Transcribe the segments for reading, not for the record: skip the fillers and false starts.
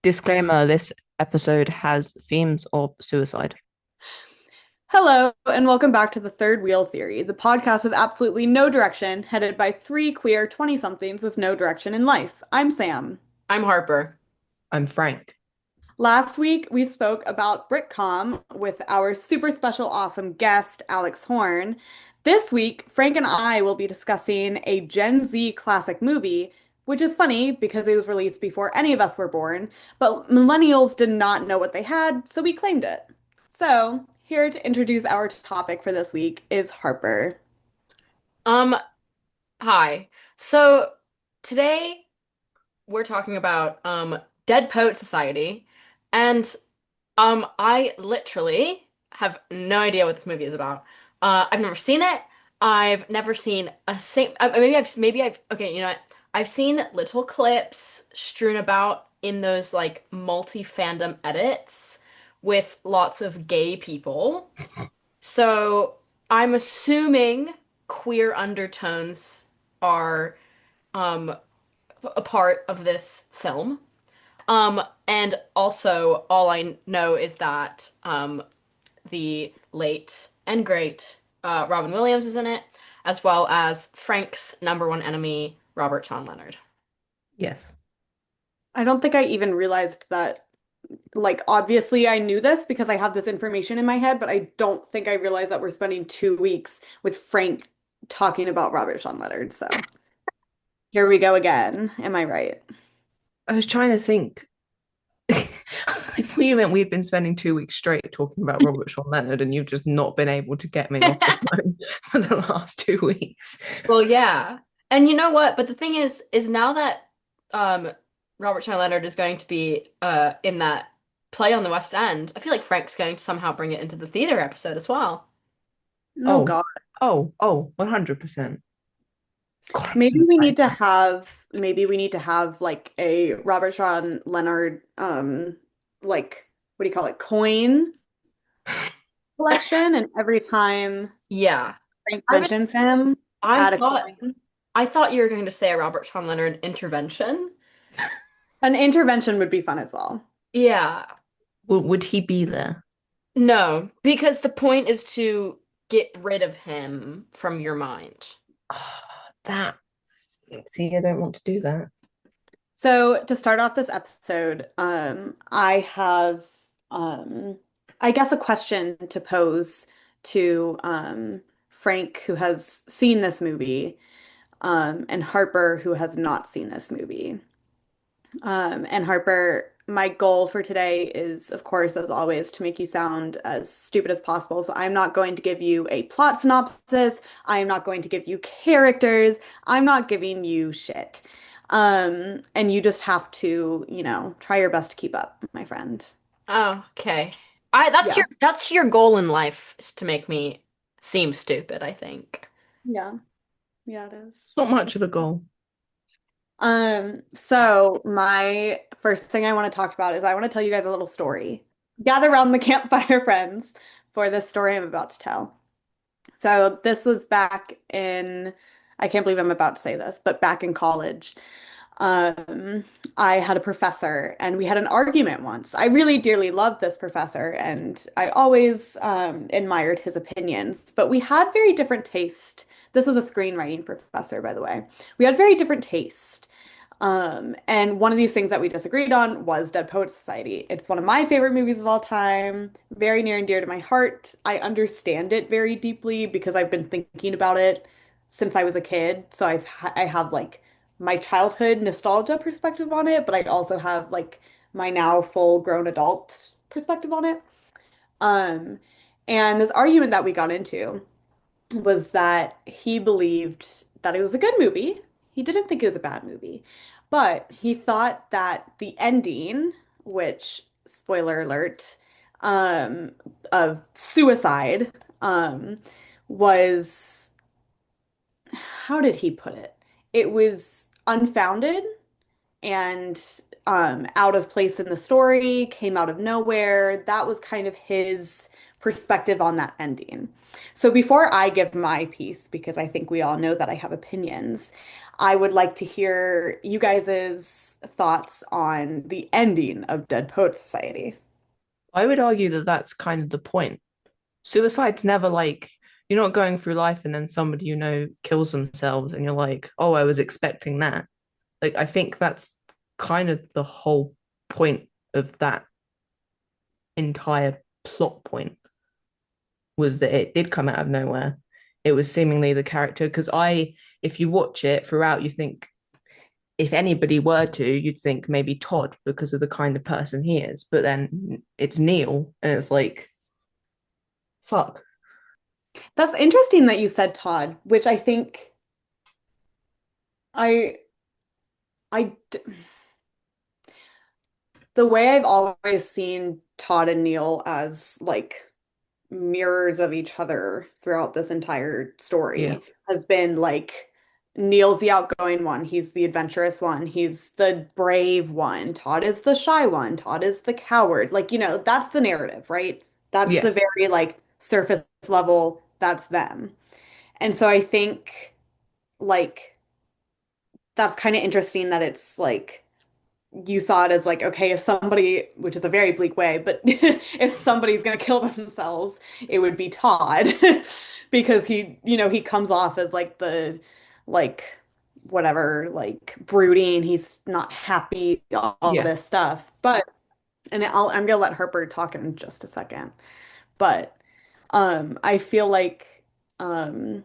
Disclaimer, this episode has themes of suicide. Hello, and welcome back to the Third Wheel Theory, the podcast with absolutely no direction, headed by three queer 20-somethings with no direction in life. I'm Sam. I'm Harper. I'm Frank. Last week, we spoke about Britcom with our super special awesome guest, Alex Horn. This week, Frank and I will be discussing a Gen Z classic movie, which is funny because it was released before any of us were born, but millennials did not know what they had, so we claimed it. So, here to introduce our topic for this week is Harper. Um, Hi. So today we're talking about Dead Poet Society, and I literally have no idea what this movie is about. I've never seen it. I've never seen a sing. Maybe I've okay. You know what? I've seen little clips strewn about in those like multi-fandom edits with lots of gay people. So I'm assuming queer undertones are um a part of this film. And also all I know is that the late and great Robin Williams is in it, as well as Frank's number one enemy, Robert Sean Leonard. Yes. I don't think I even realized that, like, obviously I knew this because I have this information in my head, but I don't think I realized that we're spending 2 weeks with Frank talking about Robert Sean Leonard. So here we go again. Am I right? I was trying to think. You meant we've been spending 2 weeks straight talking about Robert Sean Leonard, and you've just not been able to get me off the phone for the last 2 weeks. Well, yeah. And you know what? But the thing is now that um Robert Sean Leonard is going to be in that play on the West End, I feel like Frank's going to somehow bring it into the theater episode as well. Oh Oh, God. 100%. God, I'm so excited. Maybe we need to have like a Robert Sean Leonard like what do you call it? Coin collection, and every time Yeah. Frank I would mentions him, I add a thought coin. I thought you were going to say a Robert Sean Leonard intervention. An intervention would be fun as well. Yeah. Would he be there? No, because the point is to get rid of him from your mind. Oh, that. See, I don't want to do that. So to start off this episode, I have, um, I guess, a question to pose to Frank, who has seen this movie, and Harper, who has not seen this movie. And Harper, my goal for today is, of course, as always, to make you sound as stupid as possible. So I'm not going to give you a plot synopsis. I am not going to give you characters. I'm not giving you shit. And you just have to, try your best to keep up, my friend. Oh, okay. I that's Yeah. your goal in life is to make me seem stupid, I think. Yeah. Yeah, it is. It's not much of a goal. So my first thing I want to talk about is I want to tell you guys a little story. Gather around the campfire, friends, for this story I'm about to tell. So this was back in, I can't believe I'm about to say this, but back in college. Um, I had a professor and we had an argument once. I really dearly loved this professor and I always admired his opinions, but we had very different taste. This was a screenwriting professor, by the way. We had very different taste. And one of these things that we disagreed on was Dead Poets Society. It's one of my favorite movies of all time, very near and dear to my heart. I understand it very deeply because I've been thinking about it since I was a kid. So I have like my childhood nostalgia perspective on it, but I also have like my now full grown adult perspective on it. Um, and this argument that we got into was that he believed that it was a good movie. He didn't think it was a bad movie, but he thought that the ending, which, spoiler alert, um, of suicide, was, how did he put it? It was unfounded and out of place in the story, came out of nowhere. That was kind of his perspective on that ending. So before I give my piece, because I think we all know that I have opinions, I would like to hear you guys' thoughts on the ending of Dead Poet Society. I would argue that that's kind of the point. Suicide's never like you're not going through life and then somebody kills themselves and you're like, oh, I was expecting that. Like I think that's kind of the whole point of that entire plot point was that it did come out of nowhere. It was seemingly the character because if you watch it throughout, you think if anybody were to, you'd think maybe Todd because of the kind of person he is. But then it's Neil, and it's like, fuck. That's interesting that you said Todd, which I think I I d- the way I've always seen Todd and Neil as like mirrors of each other throughout this entire Yeah, story has been like Neil's the outgoing one, he's the adventurous one, he's the brave one, Todd is the shy one, Todd is the coward. Like, that's the narrative, right? That's yeah, the very like surface level, that's them. And so I think like that's kind of interesting that it's like you saw it as like, okay, if somebody, which is a very bleak way, but if somebody's gonna kill themselves, it would be Todd because he comes off as like the like whatever, like brooding, he's not happy, all yeah. this stuff. But I'm gonna let Harper talk in just a second. But I feel like um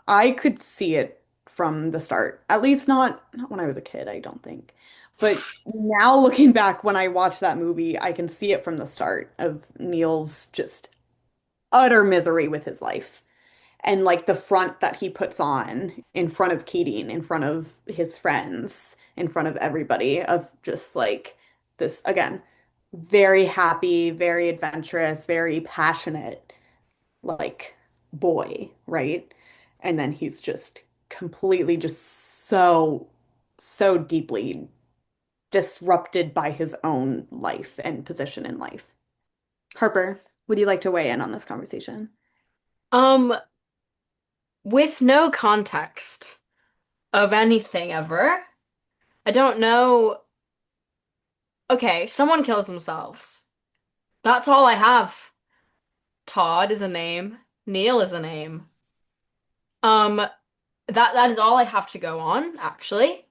I could see it from the start. At least not when I was a kid, I don't think. But now looking back when I watched that movie, I can see it from the start of Neil's just utter misery with his life. And like the front that he puts on in front of Keating, in front of his friends, in front of everybody, of just like this, again, very happy, very adventurous, very passionate like boy, right? And then he's just completely just so deeply disrupted by his own life and position in life. Harper, would you like to weigh in on this conversation? Um, with no context of anything ever, I don't know. Okay, someone kills themselves. That's all I have. Todd is a name. Neil is a name. Um, that is all I have to go on, actually.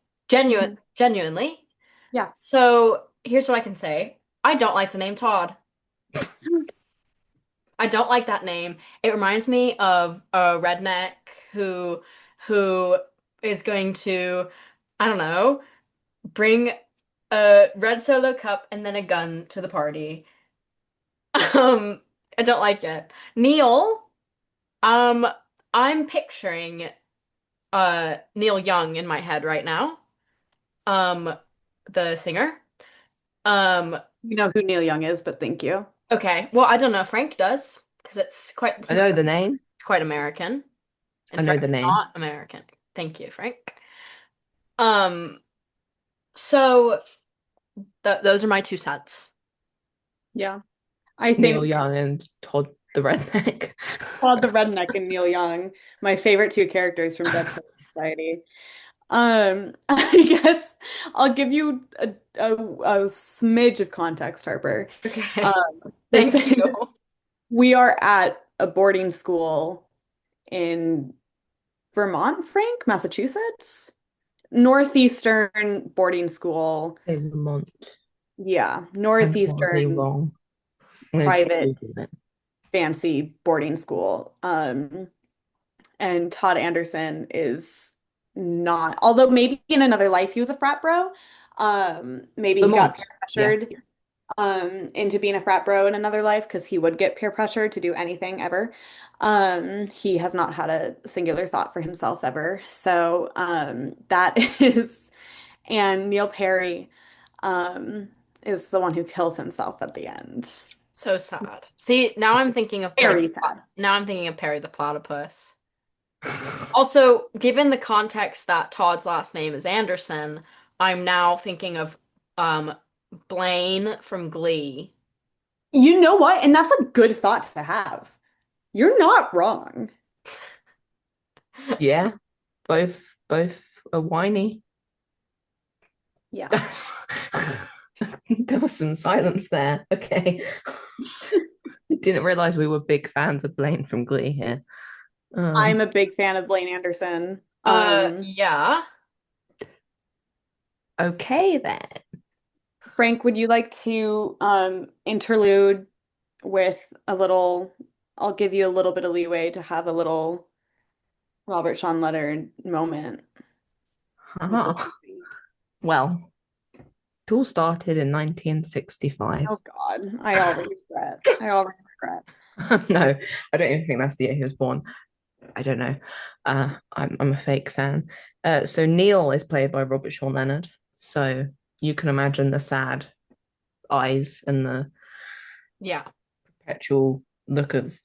Mhm. Genuinely. Yeah. So here's what I can say. I don't like the name Todd. I don't like that name. It reminds me of a redneck who who is going to, I don't know, bring a red Solo cup and then a gun to the party. Um, I don't like it. Neil, um, I'm picturing Neil Young in my head right now. Um, the singer. Um, You know who Neil Young is, but thank you. okay. Well, I don't know if Frank does because I he's know the name. quite American. I And know the Frank's name. not American. Thank you, Frank. Um, so th those are my 2 cents. Yeah. I Neil think Young and Todd the Redneck. Todd the Redneck and Neil Young, my favorite two characters from Dead Poets Society. I guess I'll give you a smidge of context, Harper. Okay. Um, this Thank you. is we are at a boarding school in Vermont, Frank, Massachusetts. Northeastern boarding school. Say Vermont. Yeah, I'm probably Northeastern wrong. I'm going to keep private Googling it. fancy boarding school. And Todd Anderson is not, although maybe in another life he was a frat bro. Maybe he got Vermont. peer Yeah. pressured into being a frat bro in another life because he would get peer pressure to do anything ever. He has not had a singular thought for himself ever. So that is, and Neil Perry um, is the one who kills himself at the end. So sad. See, now I'm thinking of Very sad. Perry the Platypus. Also, given the context that Todd's last name is Anderson, I'm now thinking of um Blaine from Glee. You know what? And that's a good thought to have. You're not wrong. Yeah, both are whiny. Yeah. There was some silence there. Okay. Didn't realize we were big fans of Blaine from Glee here. I'm a big fan of Blaine Anderson. Yeah. Okay then. Frank, would you like to interlude with a little, I'll give you a little bit of leeway to have a little Robert Sean Leonard moment with Uh-huh. this movie. Well, it all started in 1965. Oh God, I already regret. I already regret. No, I don't even think that's the year he was born. I don't know. I'm a fake fan. So Neil is played by Robert Sean Leonard. So you can imagine the sad eyes and the Yeah. perpetual look of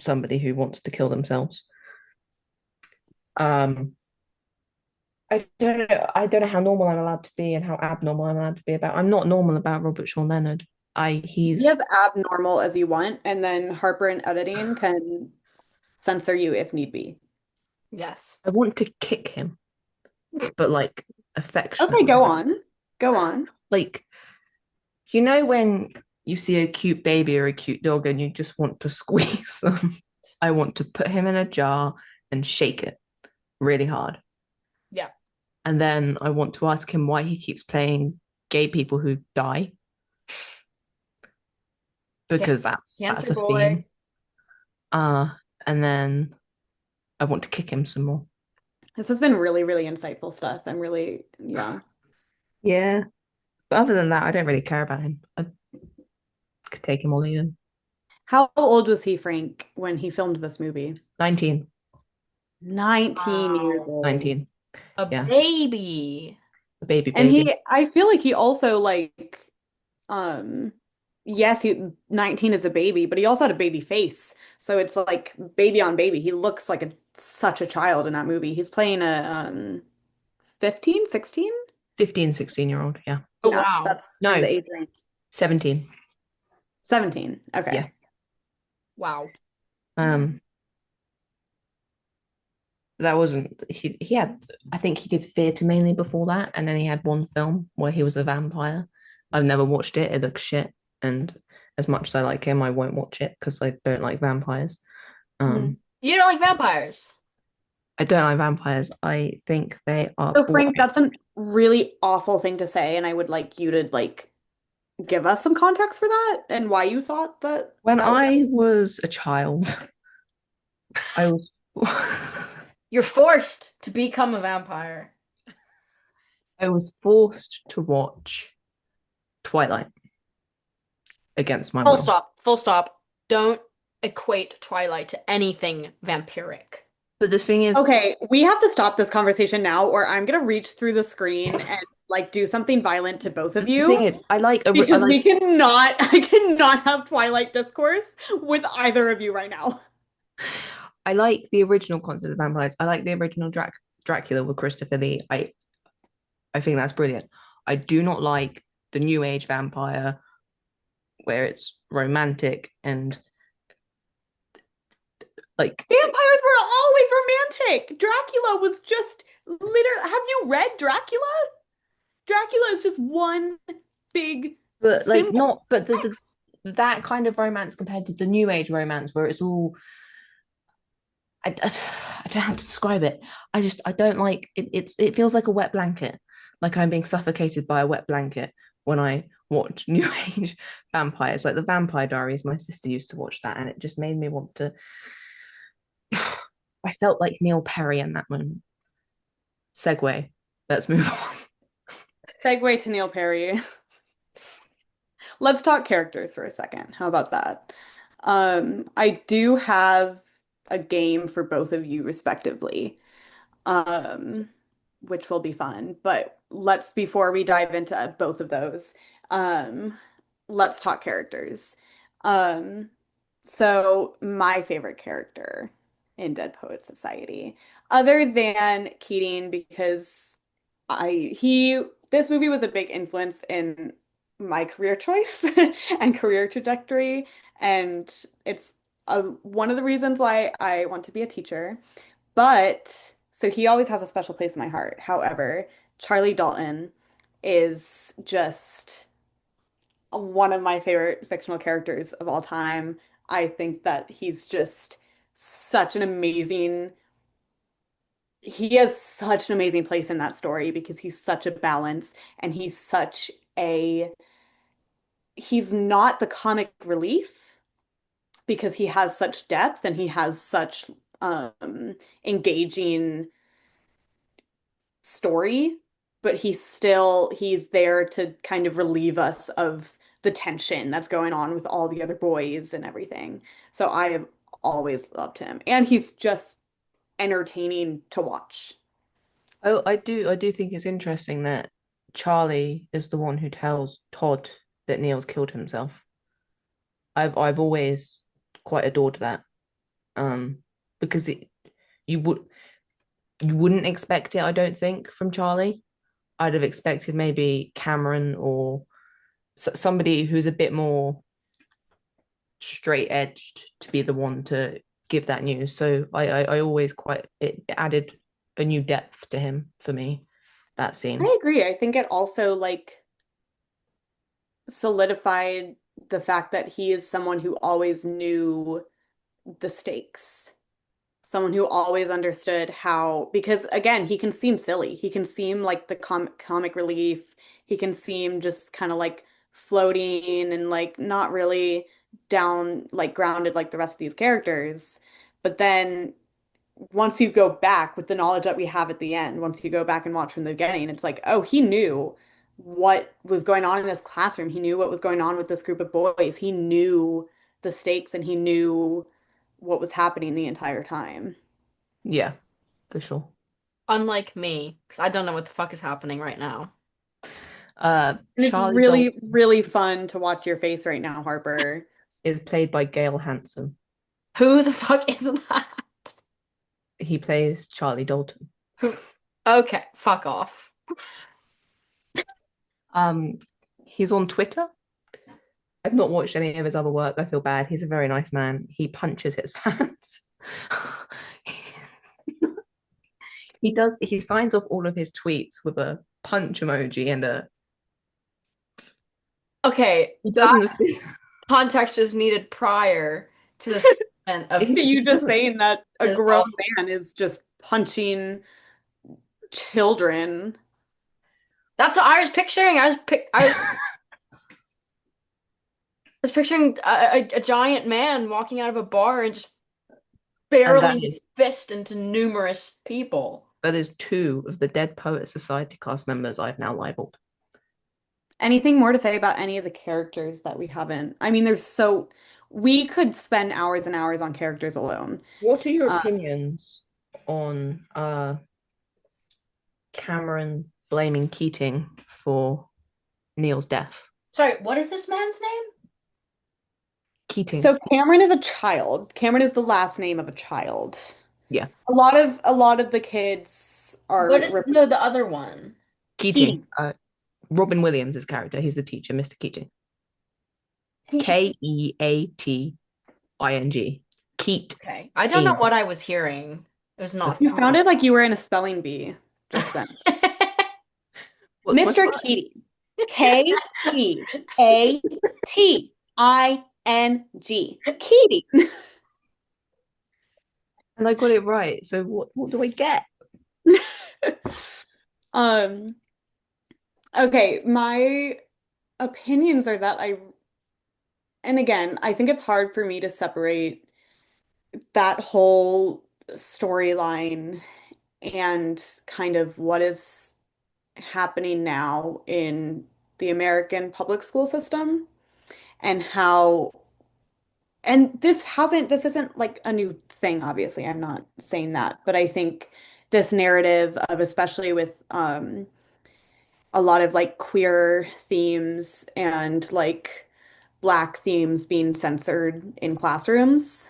somebody who wants to kill themselves. Um, I don't know how normal I'm allowed to be and how abnormal I'm allowed to be about. I'm not normal about Robert Sean Leonard. Be He's as abnormal as you want, and then Harper and editing can censor you if need be. Yes. I want to kick him, but like Okay, affectionately. go on. Go on. Like when you see a cute baby or a cute dog and you just want to squeeze them. I want to put him in a jar and shake it really hard. Yeah. And then I want to ask him why he keeps playing gay people who die Can because that's Cancer a boy. theme. Uh and then I want to kick him some more. This has been really, really insightful stuff. I'm really, yeah. Yeah. But other than that, I don't really care about him. I could take him or leave him. How old was he, Frank, when he filmed this movie? 19. 19 years Wow. old. 19. A Yeah. baby. A baby And baby. I feel like he also um, yes, 19 is a baby, but he also had a baby face. So it's like baby on baby. He looks like such a child in that movie. He's playing a 15, 16. 15, 16-year-old. Yeah. Oh Yeah, wow. that's kind of No, the age range. 17. 17. Okay. Yeah. Wow. Um, that wasn't he had I think he did theatre mainly before that, and then he had one film where he was a vampire. I've never watched it. It looks shit. And as much as I like him, I won't watch it because I don't like vampires. Mhm. Um, You don't like vampires? I don't like vampires. I think they are So Frank, boring. that's a really awful thing to say, and I would like you to like give us some context for that and why you thought that When that was. I was a child, I was You're forced to become a vampire. I was forced to watch Twilight against my Full will. stop. Full stop. Don't equate Twilight to anything vampiric. But the thing is, Okay, we have to stop this conversation now, or I'm gonna reach through the screen and like do something violent to both of the thing you is, I like I because like we cannot, I cannot have Twilight discourse with either of you right now. I like the original concept of vampires. I like the original Dracula with Christopher Lee. I think that's brilliant. I do not like the new age vampire where it's romantic and like Vampires were always romantic. Dracula was just literally. Have you read Dracula? Dracula is just one big but like symbol. not but Sex. that kind of romance compared to the new age romance where it's all I don't know how to describe it. I don't like it. It feels like a wet blanket, like I'm being suffocated by a wet blanket when I watch New Age vampires. Like the Vampire Diaries, my sister used to watch that, and it just made me want to. I felt like Neil Perry in that moment. Segue. Let's move on. Segue to Neil Perry. Let's talk characters for a second. How about that? I do have a game for both of you respectively, um, which will be fun. But let's, before we dive into both of those, um, let's talk characters. Um, so my favorite character in Dead Poet Society, other than Keating, because this movie was a big influence in my career choice and career trajectory. And it's one of the reasons why I want to be a teacher. But so he always has a special place in my heart. However, Charlie Dalton is just one of my favorite fictional characters of all time. I think that he's just such an amazing, he has such an amazing place in that story because he's such a balance and a, he's not the comic relief because he has such depth and he has such engaging story, but he's there to kind of relieve us of the tension that's going on with all the other boys and everything. So I have always loved him, and he's just entertaining to watch. Oh, I do think it's interesting that Charlie is the one who tells Todd that Neil's killed himself. I've always quite adored that. Um, because you would you wouldn't expect it, I don't think, from Charlie. I'd have expected maybe Cameron or somebody who's a bit more straight edged to be the one to give that news. So I always quite it added a new depth to him for me, that scene. I agree. I think it also like solidified the fact that he is someone who always knew the stakes. Someone who always understood how, because again, he can seem silly. He can seem like the comic relief. He can seem just kind of like floating and like not really down, like grounded like the rest of these characters. But then once you go back with the knowledge that we have at the end, once you go back and watch from the beginning, it's like, oh, he knew what was going on in this classroom. He knew what was going on with this group of boys. He knew the stakes and he knew what was happening the entire time. Yeah, for sure. Unlike me, because I don't know what the fuck is happening right now. And it's Charlie really, Dalton really fun to watch your face right now, Harper. is played by Gail Hansen. Who the fuck is that? He plays Charlie Dalton. Who? Okay, fuck off. Um, he's on Twitter. I've not watched any of his other work. I feel bad. He's a very nice man. He punches his fans. He does. He signs off all of his tweets with a punch emoji and a. Okay, He that doesn't. context is needed prior to the statement of You He just doesn't. saying that a just grown man is just punching children. That's what I was picturing. I was picturing a giant man walking out of a bar and just And that barreling his is fist into numerous people. that is two of the Dead Poet Society cast members I've now libeled. Anything more to say about any of the characters that we haven't? I mean, we could spend hours and hours on characters alone. What are your Uh, opinions on Cameron blaming Keating for Neil's death? Sorry, what is this man's name? Keating. so Cameron is a child. Cameron is the last name of a child. Yeah. A lot of the kids What are is no the other one? Keating. Keating. Robin Williams' character. He's the teacher, Mr. Keating. Keating. Keat. Okay. I don't know what I was hearing. It was not You that. sounded like you were in a spelling bee just then. What's my Mr. Keating. Keating. Keating. And I got it right. So what do I get? Um, okay, my opinions are that and again, I think it's hard for me to separate that whole storyline and kind of what is happening now in the American public school system and how, and this isn't like a new thing, obviously. I'm not saying that, but I think this narrative of, especially with a lot of like queer themes and like Black themes being censored in classrooms.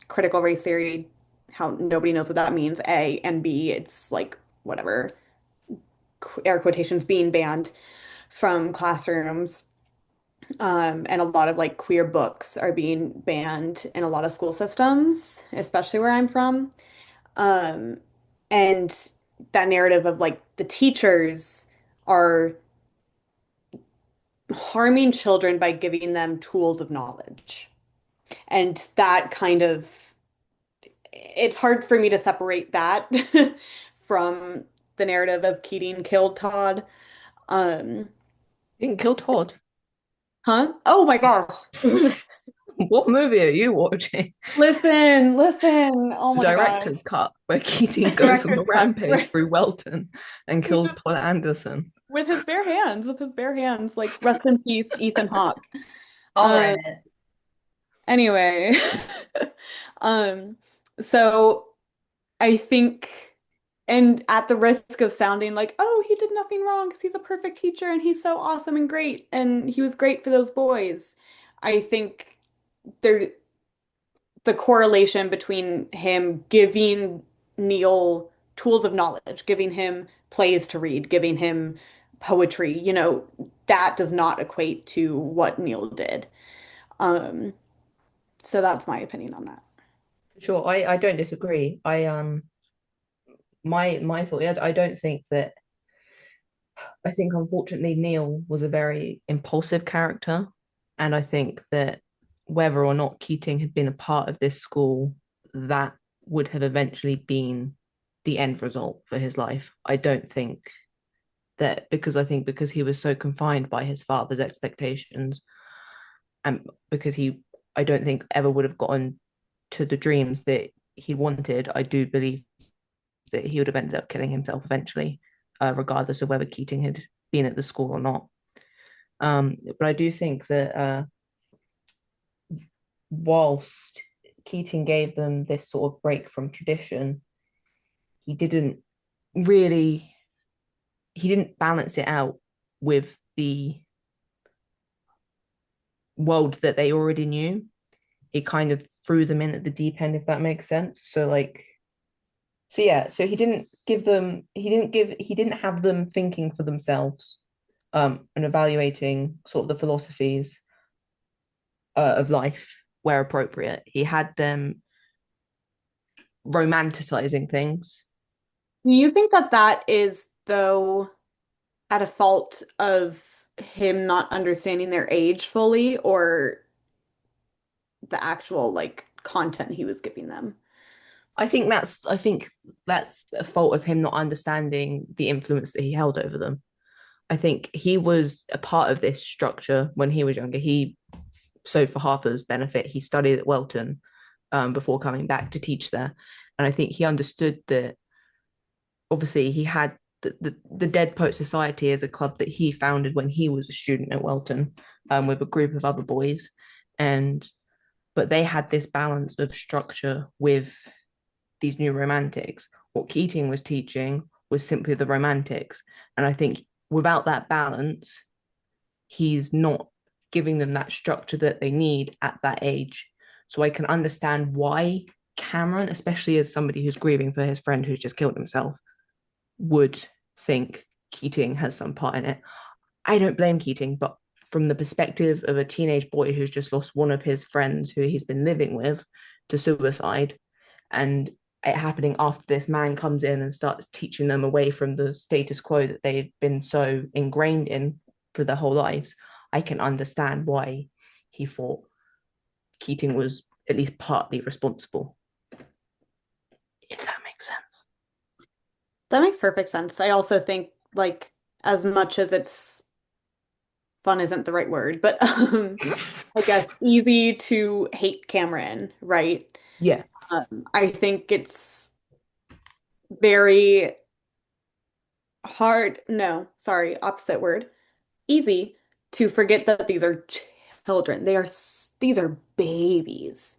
Critical race theory, how nobody knows what that means, A, and B, it's like whatever, air quotations being banned from classrooms. And a lot of like queer books are being banned in a lot of school systems, especially where I'm from. Um, and that narrative of like the teachers are harming children by giving them tools of knowledge. And that kind of, it's hard for me to separate that from the narrative of Keating killed Todd. Um, You didn't kill Todd. huh? Oh my gosh. What movie are you watching? Listen, listen. Oh The my gosh. director's cut, where Keating goes on Director's a cut. rampage through Welton and He kills just Todd Anderson. with his bare hands, like rest in peace, Ethan Hawke. I'll Um, write it. anyway, um, so I think, and at the risk of sounding like, oh, he did nothing wrong because he's a perfect teacher and he's so awesome and great and he was great for those boys. I think there the correlation between him giving Neil tools of knowledge, giving him plays to read, giving him poetry, that does not equate to what Neil did. Um, so that's my opinion on that. Sure, I don't disagree. My thought, yeah, I don't think that I think unfortunately Neil was a very impulsive character, and I think that whether or not Keating had been a part of this school, that would have eventually been the end result for his life. I don't think that because I think because he was so confined by his father's expectations, and because I don't think ever would have gotten to the dreams that he wanted. I do believe that he would have ended up killing himself eventually, regardless of whether Keating had been at the school or not. But I do think that whilst Keating gave them this sort of break from tradition, he didn't really he didn't balance it out with the world that they already knew. He kind of threw them in at the deep end, if that makes sense. So yeah, so he didn't have them thinking for themselves, and evaluating sort of the philosophies of life where appropriate. He had them romanticizing things. Do you think that that is, though, at a fault of him not understanding their age fully or the actual like content he was giving them? I think that's a fault of him not understanding the influence that he held over them. I think he was a part of this structure when he was younger. So for Harper's benefit, he studied at Welton, before coming back to teach there. And I think he understood that obviously he had the Dead Poet Society as a club that he founded when he was a student at Welton, with a group of other boys. And but they had this balance of structure with these new romantics. What Keating was teaching was simply the romantics. And I think without that balance, he's not giving them that structure that they need at that age. So I can understand why Cameron, especially as somebody who's grieving for his friend who's just killed himself, would think Keating has some part in it. I don't blame Keating, but from the perspective of a teenage boy who's just lost one of his friends who he's been living with to suicide, and it happening after this man comes in and starts teaching them away from the status quo that they've been so ingrained in for their whole lives, I can understand why he thought Keating was at least partly responsible, if that makes sense. That makes perfect sense. I also think like as much as it's fun isn't the right word, but I guess easy to hate Cameron, right? Yeah, I think it's very hard, no, sorry, opposite word, easy to forget that these are children. These are babies.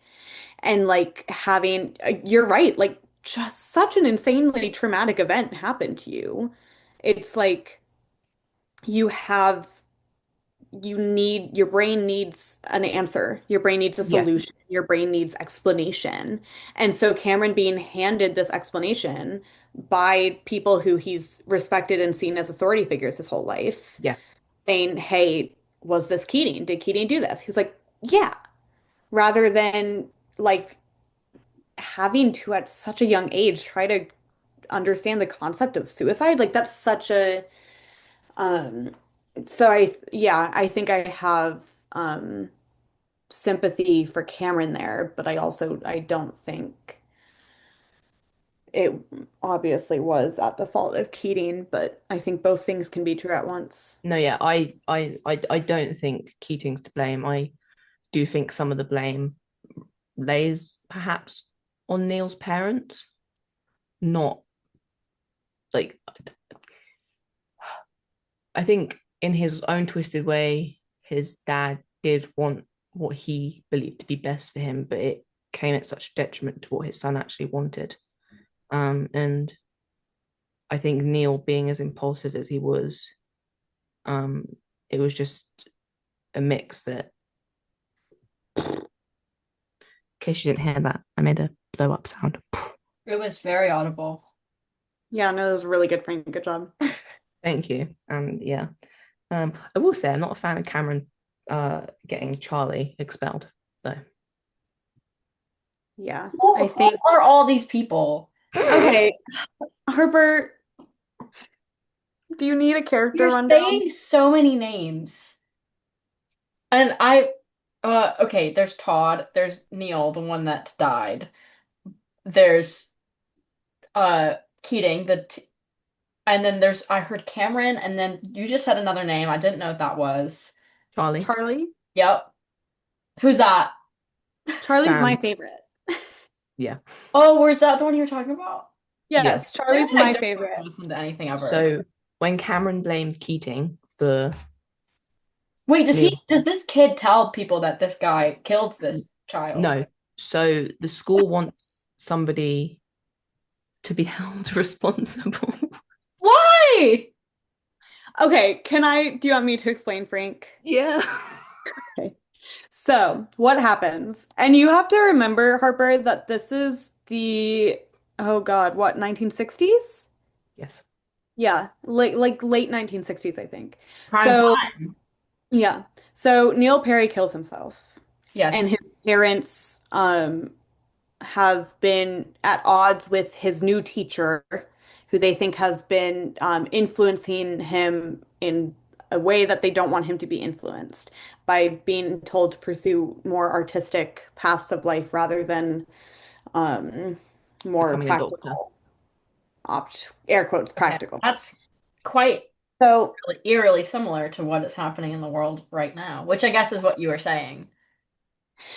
And like having, you're right, like just such an insanely traumatic event happened to you. It's like you have your brain needs an answer. Your brain needs a yeah, solution. Your brain needs explanation. And so Cameron being handed this explanation by people who he's respected and seen as authority figures his whole life yeah. saying, "Hey, was this Keating? Did Keating do this?" He was like, "Yeah," rather than like having to at such a young age try to understand the concept of suicide. Like that's such a um so I think I have sympathy for Cameron there, but I don't think it obviously was at the fault of Keating, but I think both things can be true at once. No, yeah, I don't think Keating's to blame. I do think some of the blame lays perhaps on Neil's parents, not like I think in his own twisted way, his dad did want what he believed to be best for him, but it came at such detriment to what his son actually wanted. And I think Neil being as impulsive as he was, um, it was just a mix that, in case you didn't hear that, I made a blow up sound. It was very audible. Yeah, no, that was really good, Frank. Good job. Thank you. Yeah. I will say I'm not a fan of Cameron getting Charlie expelled, though. Yeah, I Who think are all these people? okay, Harper, do you need a character You're rundown? saying so many names. And okay, there's Todd, there's Neil, the one that died. There's uh Keating, and then there's I heard Cameron, and then you just said another name. I didn't know what that was. Charlie, Charlie? Yep. Who's that? Charlie's my Sam, favorite. yeah, Oh, where's that the one you were talking about? yeah. Yes, Maybe Charlie's I my don't favorite. listen to anything ever. So when Cameron blames Keating for Wait, Neil, does this kid tell people that this guy killed this child? no, so the school wants somebody to be held responsible. Why? Okay, do you want me to explain, Frank? Yeah. Okay. So, what happens? And you have to remember, Harper, that this is oh God, what, 1960s? Yes. Yeah, late 1960s, I think. Prime So, time. yeah. So Neil Perry kills himself, and Yes. his parents have been at odds with his new teacher, who they think has been influencing him in a way that they don't want him to be influenced by being told to pursue more artistic paths of life rather than um, more Becoming a doctor. practical, air quotes, Okay. practical. That's quite So, really eerily similar to what is happening in the world right now, which I guess is what you were saying.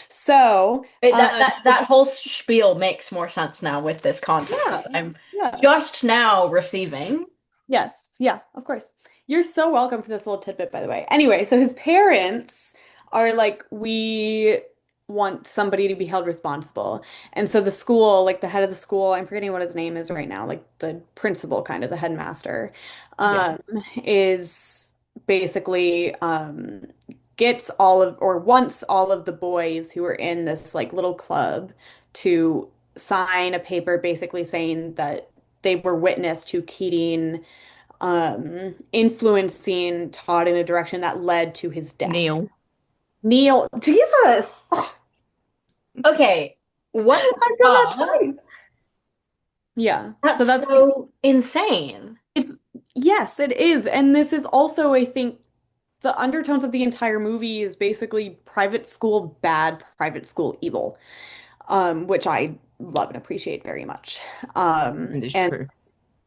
so, That whole spiel makes more sense now with this context. yeah, I'm yeah. just now receiving. Yes, yeah, of course. You're so welcome for this little tidbit, by the way. Anyway, so his parents are like, we want somebody to be held responsible. And so the school, like the head of the school, I'm forgetting what his name is right now, like the principal, kind of the headmaster, Yeah. um, is basically gets all of or wants all of the boys who are in this like little club to sign a paper basically saying that they were witness to Keating influencing Todd in a direction that led to his death. Neil. Neil, Jesus, Okay, what the I've done that fuck? twice. Yeah, so That's that's so insane. it's yes, it is, and this is also, I think, the undertones of the entire movie is basically private school bad, private school evil, which I love and appreciate very much. And it's And true.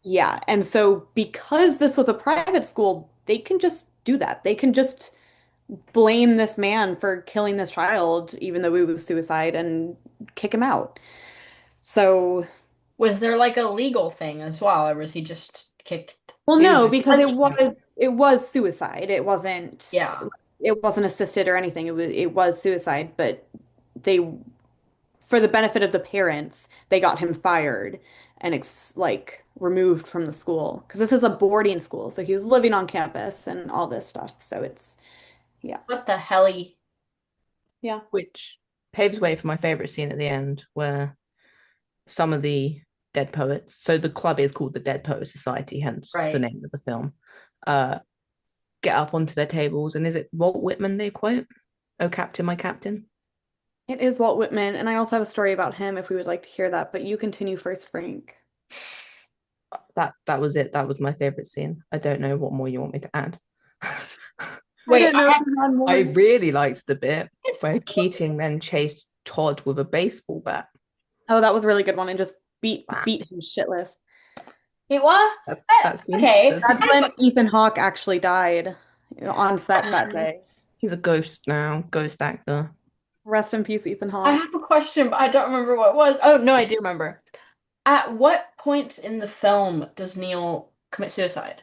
yeah, and so because this was a private school, they can just do that. They can just blame this man for killing this child, even though it was suicide, and kick him out. So, Was there like a legal thing as well, or was he just kicked? well, He was no, just because punished him. it was suicide. Yeah. It wasn't assisted or anything. It was suicide, but they for the benefit of the parents, they got him fired and ex like removed from the school because this is a boarding school, so he was living on campus and all this stuff. So it's yeah. What the helly? Yeah. Which paves way for my favorite scene at the end, where some of the dead poets, so the club is called the Dead Poet Society, hence the Right. name of the film, uh, get up onto their tables. And is it Walt Whitman they quote? Oh, Captain, my Captain. It is Walt Whitman, and I also have a story about him if we would like to hear that, but you continue first, Frank. That was it. That was my favorite scene. I don't know what more you want me to add. I Wait, didn't know if you had I more. really liked the bit it's where Keating then chased Todd with a baseball bat. Oh, that was a really good one, and just Bam. beat him shitless. wait, what? That seems Okay, that's That's when Ethan Hawke actually died, on set that um, day. he's a ghost now, ghost actor. Rest in peace, Ethan I Hawke. have a question, but I don't remember what it was. Oh, no, I do remember. At what point in the film does Neil commit suicide?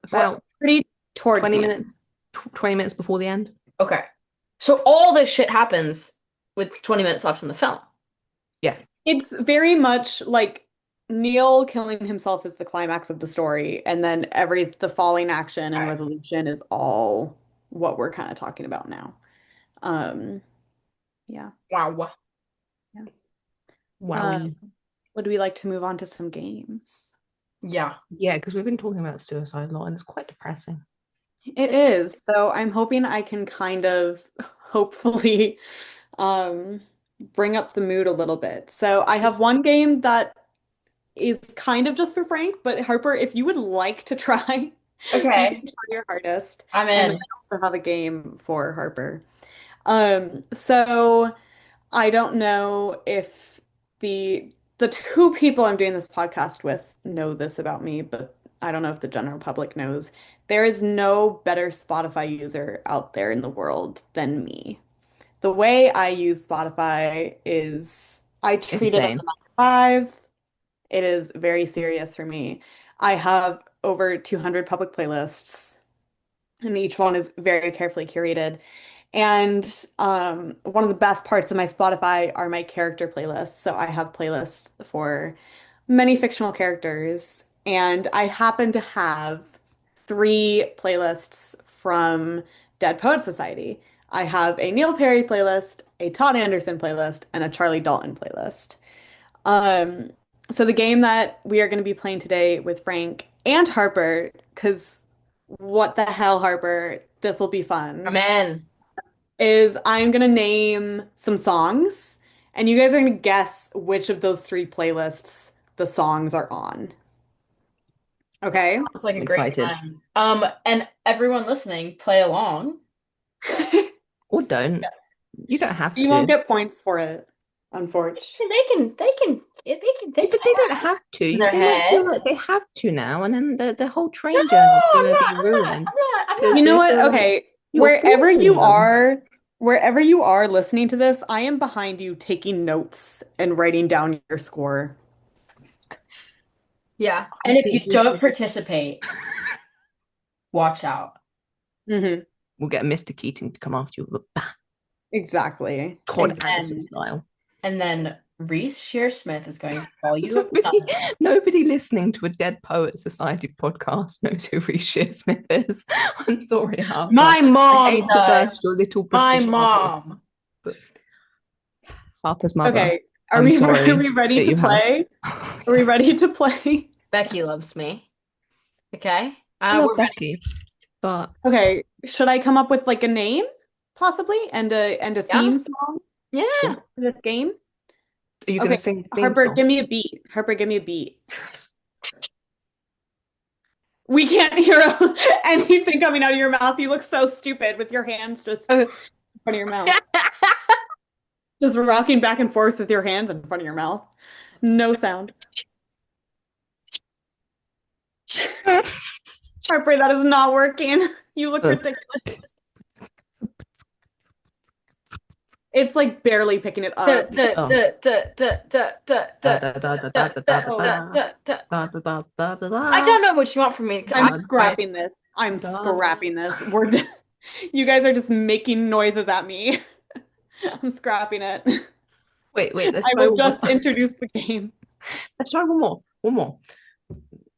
What? About Pretty towards 20 the end. minutes, 20 minutes before the end. Okay. So all this shit happens with 20 minutes left in the film. Yeah, It's very much like Neil killing himself is the climax of the story, and then the falling action and Okay. resolution is all what we're kind of talking about now. Um, yeah. Wow. Yeah. Uh, wowie. would we like to move on to some games? Yeah. Yeah, because we've been talking about suicide a lot and it's quite depressing. It is. So I'm hoping I can kind of hopefully um, bring up the mood a little bit. So I have one game that is kind of just for Frank, but Harper, if you would like to try, you can Okay. try your hardest. I'm And then in. I also have a game for Harper. So I don't know if the two people I'm doing this podcast with know this about me, but I don't know if the general public knows. There is no better Spotify user out there in the world than me. The way I use Spotify is I treat it as a Insane. 9 to 5. It is very serious for me. I have over 200 public playlists, and each one is very carefully curated. And one of the best parts of my Spotify are my character playlists. So I have playlists for many fictional characters, and I happen to have three playlists from Dead Poet Society. I have a Neil Perry playlist, a Todd Anderson playlist, and a Charlie Dalton playlist. Um, so the game that we are going to be playing today with Frank and Harper, because what the hell, Harper, this will be I'm fun, in. is I'm going to name some songs, and you guys are going to guess which of those three playlists the songs are on. Okay? It's like a I'm great excited. time. And everyone listening, play along. Or don't. You don't have You won't to. get points for it, unfortunately. They But play they don't have in to. their They might head. feel like they have to now, and then the whole No, train journey is I'm going to not. be ruined I'm because You not. know they what? feel like Okay. you're forcing them. Wherever you are listening to this, I am behind you taking notes and writing down your score. Yeah. I And if you think we don't should. participate, watch out. Hmm. We'll get Mr. Keating to come after you with a bat, Exactly. Todd Anderson Exactly. style. And then Reese Shearsmith is going to call you a Nobody, bum. nobody listening to a Dead Poet Society podcast knows who Reece Shearsmith is. I'm sorry, Harper. My I mom hate to does. burst your little My British bubble, mom. but Harper's mother, Okay. Are I'm we are sorry we ready that to you have. play? Are we ready to play? Becky loves me. Okay. I love We're ready. Becky, but Okay. Should I come up with like a name, possibly, and a Yeah. theme song Yeah. sure. for this game? Are you going Okay. to sing the theme Harper, song? give me a beat. Harper, give me a beat. We can't hear anything coming out of your mouth. You look so stupid with your hands just in Oh. front of your mouth. Just rocking back and forth with your hands in front of your mouth. No sound. Harper, that is not working. You look ridiculous. It's like barely picking it Duh, up. duh, Oh. duh, duh, duh, duh, duh, Da, duh, da, da, da, da, duh, da, da, duh, da, duh, Oh, duh, duh. da, da, da, da, da, I da, don't know what you want from me. I'm da, scrapping this. I'm da. scrapping this. You guys are just making noises at me. I'm scrapping it. Wait, let's I try will one more. just introduce the game. Let's try one more. One more.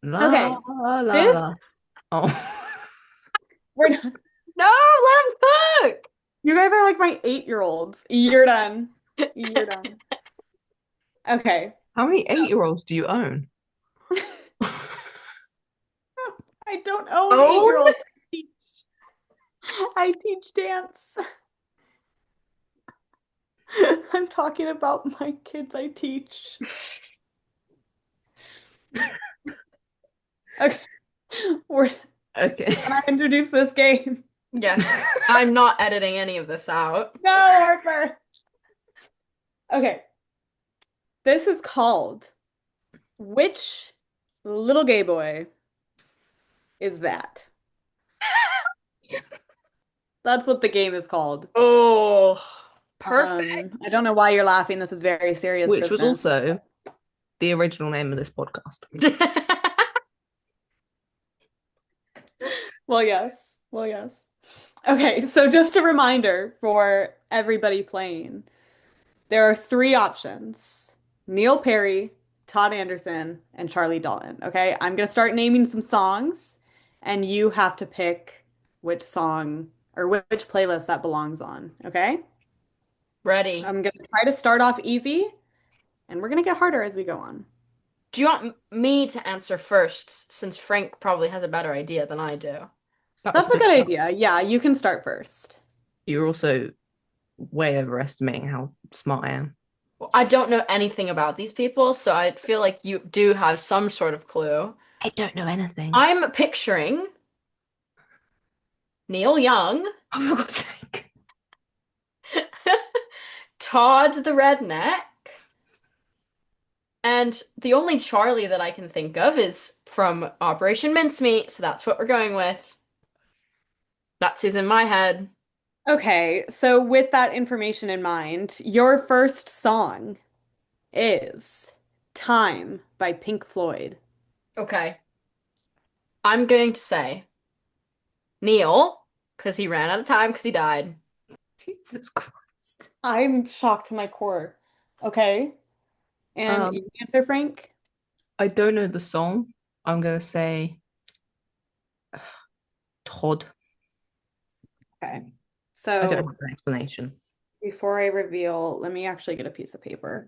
La Okay. la la This la. Oh. we're done. No, let him cook. You guys are like my 8-year-olds. You're done. You're done. Okay. How many So 8-year-olds do you own? I don't own Own? 8-year-olds. I teach dance. I'm talking about my kids I teach. Okay, we're, Okay. can I introduce this game? Yes, I'm not editing any of this out. No, Harper. Okay, this is called Which Little Gay Boy Is That? That's what the game is called. Oh, I perfect. don't know why you're laughing. This is very serious Which was business. also the original name of this podcast. Well, yes. Well, yes. Okay, so just a reminder for everybody playing. There are three options: Neil Perry, Todd Anderson, and Charlie Dalton. Okay, I'm gonna start naming some songs, and you have to pick which song or which playlist that belongs on. Okay, Ready. I'm gonna try to start off easy, and we're gonna get harder as we go on. Do you want me to answer first, since Frank probably has a better idea than I do? That was That's a a good good shout. idea. Yeah, you can start first. You're also way overestimating how smart I am. Well, I don't know anything about these people, so I feel like you do have some sort of clue. I don't know anything. I'm picturing Neil Young, Oh, for God's sake. Todd the Redneck, and the only Charlie that I can think of is from Operation Mincemeat, so that's what we're going with. That's who's in my head. Okay, so with that information in mind, your first song is Time by Pink Floyd. Okay. I'm going to say Neil, because he ran out of time because he died. Jesus Christ. I'm shocked to my core. Okay, and Um, you answer, Frank? I don't know the song. I'm gonna say Todd. Okay, I don't so have an explanation. before I reveal, let me actually get a piece of paper.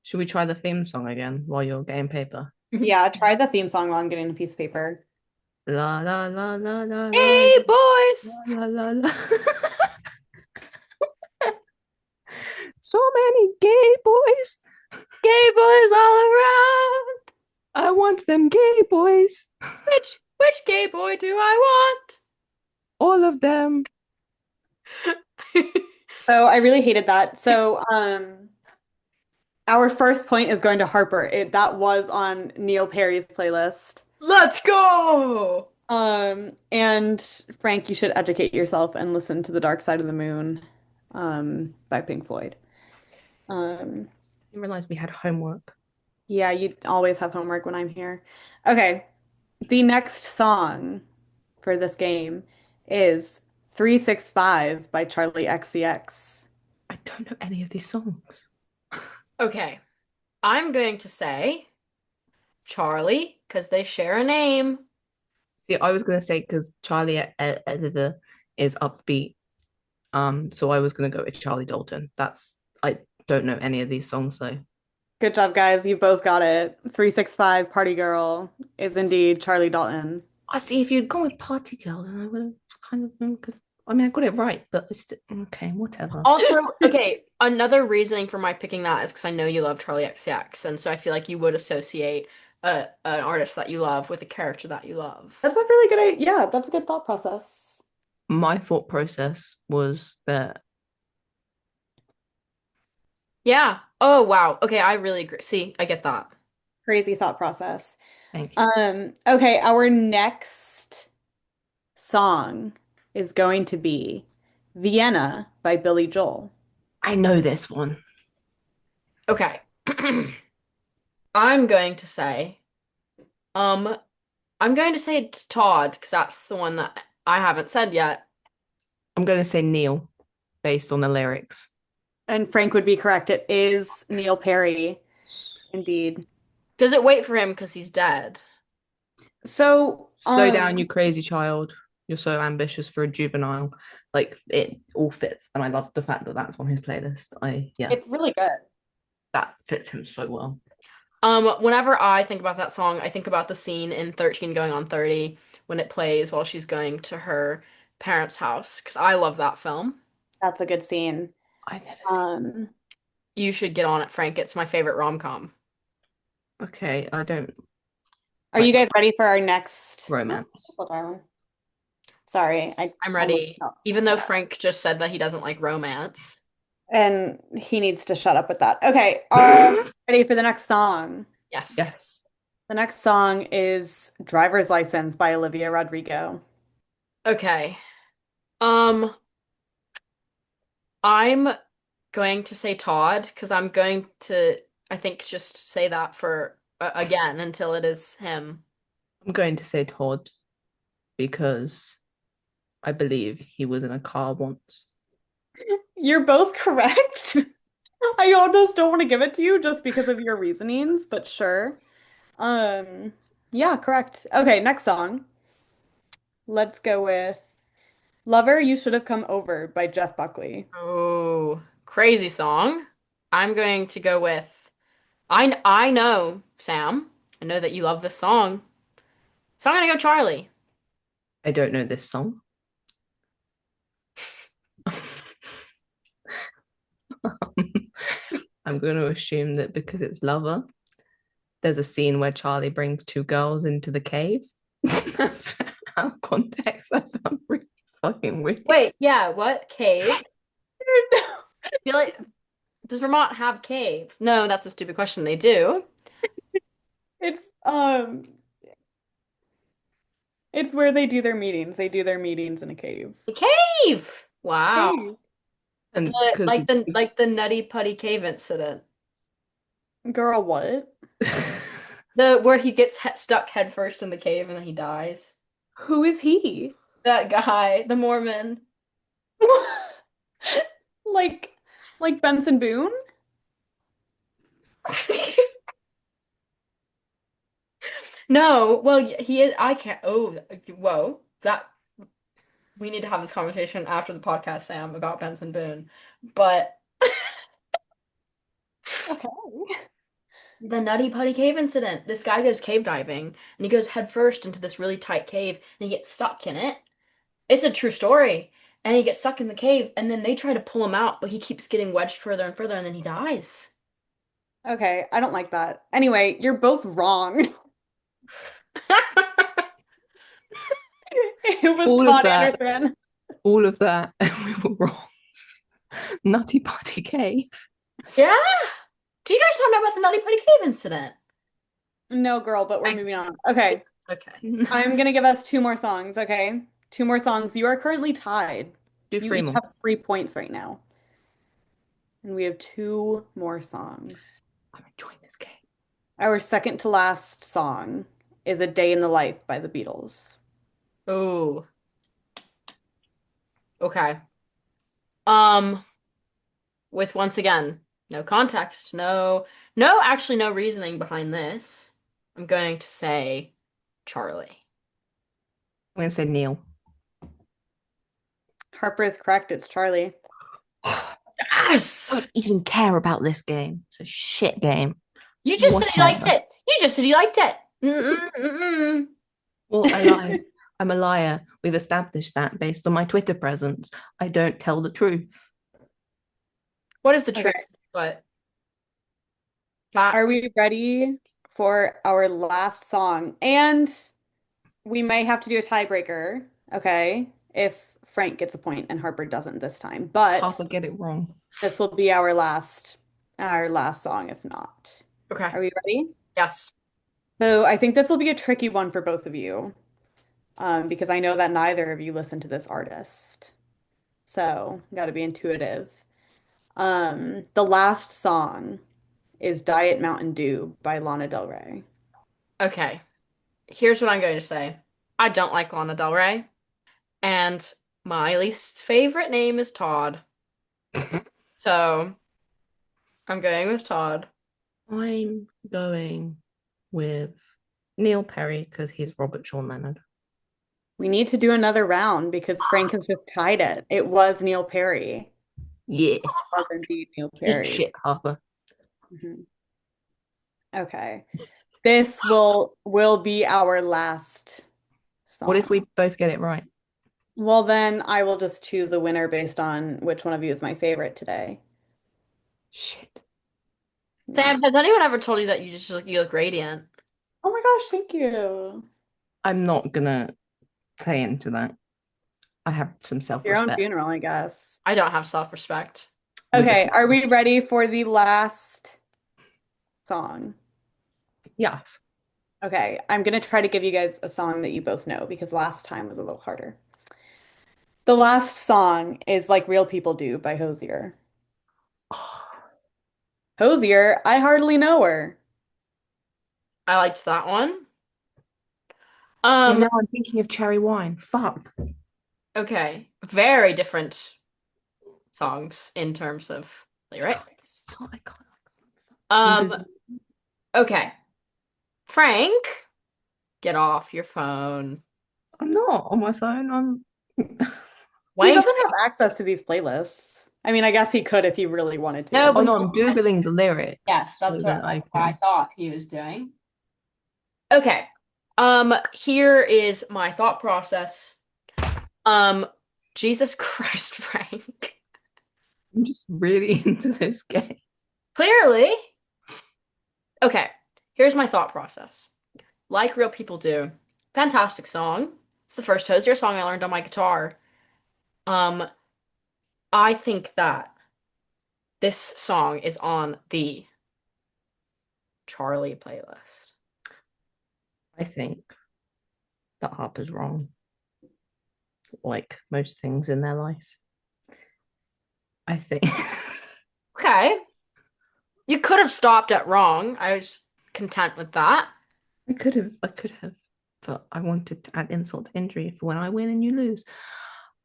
Should we try the theme song again while you're getting paper? Yeah, try the theme song while I'm getting a piece of paper. La la la la la la Hey, boys! la la la. So many gay boys. Gay boys all around! I want them gay boys. Which gay boy do I All of them. want? So I really hated that. So, our first point is going to Harper. That was on Neil Perry's playlist. Let's go! And Frank, you should educate yourself and listen to The Dark Side of the Moon, by Pink Floyd. Um, I didn't realize we had homework. yeah, you always have homework when I'm here. Okay, the next song for this game is 365 by Charlie XCX. I don't know any of these songs. Okay, I'm going to say Charlie, because they share a name. See, I was gonna say because Charlie Editor is upbeat. So I was gonna go with Charlie Dalton. That's I don't know any of these songs though. Good job, guys. You both got it. 365 Party Girl is indeed Charlie Dalton. I see if you'd gone with Party Girl, then I would have kind of been good. I mean, I got it right, but it's okay, whatever. Also, okay, another reasoning for my picking that is because I know you love Charlie XCX, and so I feel like you would associate an artist that you love with a character that you love. That's a really good idea. Yeah, that's a good thought process. My thought process was that Yeah. Oh, wow. Okay, I really agree. See, I get that. Crazy thought process. thank you. Okay, our next song is going to be Vienna by Billy Joel. I know this one. Okay. I'm going to say, um, I'm going to say Todd because that's the one that I haven't said yet. I'm gonna say Neil, based on the lyrics. And Frank would be correct. It is Neil Perry, indeed. Does it wait for him because he's dead? So, Slow down, you crazy child. You're so ambitious for a juvenile. Like it all fits, and I love the fact that that's on his playlist. Yeah, it's really good. that fits him so well. Whenever I think about that song, I think about the scene in 13 Going on 30 when it plays while she's going to her Parents' House because I love that film. That's a good scene. I never seen. Um, You should get on it, Frank. It's my favorite rom-com. Okay, I don't are you like guys ready for our next? Oh, romance. hold on. Sorry, I I'm almost ready. got Even though that. Frank just said that he doesn't like romance. And he needs to shut up with that. Okay, ready for the next song? Yes. Yes. The next song is Driver's License by Olivia Rodrigo. Okay. Um, I'm going to say Todd because I'm going to, I think, just say that for again until it is him. I'm going to say Todd because I believe he was in a car once. You're both correct. I almost don't want to give it to you just because of your reasonings, but sure. Um, yeah, correct. Okay, next song. Let's go with Lover, You Should Have Come Over by Jeff Buckley. Oh, crazy song. I'm going to go with I know, Sam. I know that you love this song. So I'm gonna go Charlie. I don't know this song. I'm going to assume that because it's Lover, there's a scene where Charlie brings two girls into the cave. That's out of context. That sounds really fucking weird. Wait, yeah, what? Cave? I feel like does Vermont have caves? No, that's a stupid question. They do. It's it's where they do their meetings. They do their meetings in a cave. A cave. Wow. Cave. And The, because like the Nutty Putty cave incident. Girl, what? The where he gets stuck headfirst in the cave and then he dies. Who is he? That guy, the Mormon. Like Benson Boone? No, well, he is. I can't. Oh, whoa. That we need to have this conversation after the podcast, Sam, about Benson Boone. But Okay. the Nutty Putty cave incident. This guy goes cave diving and he goes headfirst into this really tight cave and he gets stuck in it. It's a true story. And he gets stuck in the cave and then they try to pull him out, but he keeps getting wedged further and further and then he dies. Okay, I don't like that. Anyway, you're both wrong. It was all of Todd that, Anderson. all of that, and we were wrong. Nutty Putty Cave. Yeah. Do you guys not know about the Nutty Putty cave incident? No, girl, but we're moving on. Okay, Okay. I'm gonna give us two more songs, okay? Two more songs. You are currently tied. Do You three each more. have 3 points right now. And we have two more songs. I'm enjoying this game. Our second to last song is A Day in the Life by the Beatles. Oh, okay. Um, with once again, no context, actually no reasoning behind this. I'm going to say Charlie. I'm going to say Neil. Harper is correct. It's Charlie. Yes! I don't even care about this game. It's a shit game. You just said you liked Whatever. it. You just said you liked it. Mm-mm-mm-mm. Well, I lied. I'm a liar. We've established that based on my Twitter presence. I don't tell the truth. What is the Okay. truth? But that Are we ready for our last song? And we may have to do a tiebreaker, okay? If Frank gets a point and Harper doesn't this time. But Harper get it wrong. this will be our last song if not. okay. Are we ready? Yes. So I think this will be a tricky one for both of you, because I know that neither of you listen to this artist. So got to be intuitive. The last song is Diet Mountain Dew by Lana Del Rey. Okay. Here's what I'm going to say. I don't like Lana Del Rey, and my least favorite name is Todd. So I'm going with Todd. I'm going with Neil Perry because he's Robert Sean Leonard. We need to do another round because Frank has just tied it. It was Neil Perry. Yeah. It was indeed Neil Eat Perry. shit, Harper. Mhm. Okay. This will be our last What if song. we both get it right? Well, then I will just choose a winner based on which one of you is my favorite today. Shit. Sam, has anyone ever told you that you look radiant? Oh my gosh, thank you. I'm not gonna play into that. I have some Your own self-respect funeral, I guess. I don't have self-respect. with the Okay, are we situation. ready for the last song? Yes. Okay, I'm gonna try to give you guys a song that you both know because last time was a little harder. The last song is Like Real People Do by Hosier. Hosier, I hardly know her. I liked that one. Yeah, Um, now I'm thinking of cherry wine. Fuck. okay. Very different songs in terms of Iconic. lyrics. So iconic. I'm Um, Googling. okay. Frank, get off your phone. I'm not on my phone. I'm He Wank. doesn't have access to these playlists. I mean, I guess he could if he really wanted No, to. oh but no, I'm Googling the yes, lyrics so that that's I what I can. thought he was doing. Okay. Here is my thought process. Um, Jesus Christ, Frank. I'm just really into this game. Clearly. Okay, here's my thought process. Like Real People Do. Fantastic song. It's the first Hosier song I learned on my guitar. Um, I think that this song is on the Charlie playlist. I think that Harper's wrong, like most things in their life. I think Okay. You could have stopped at wrong. I was content with that. I could have, but I wanted to add insult to injury for when I win and you lose.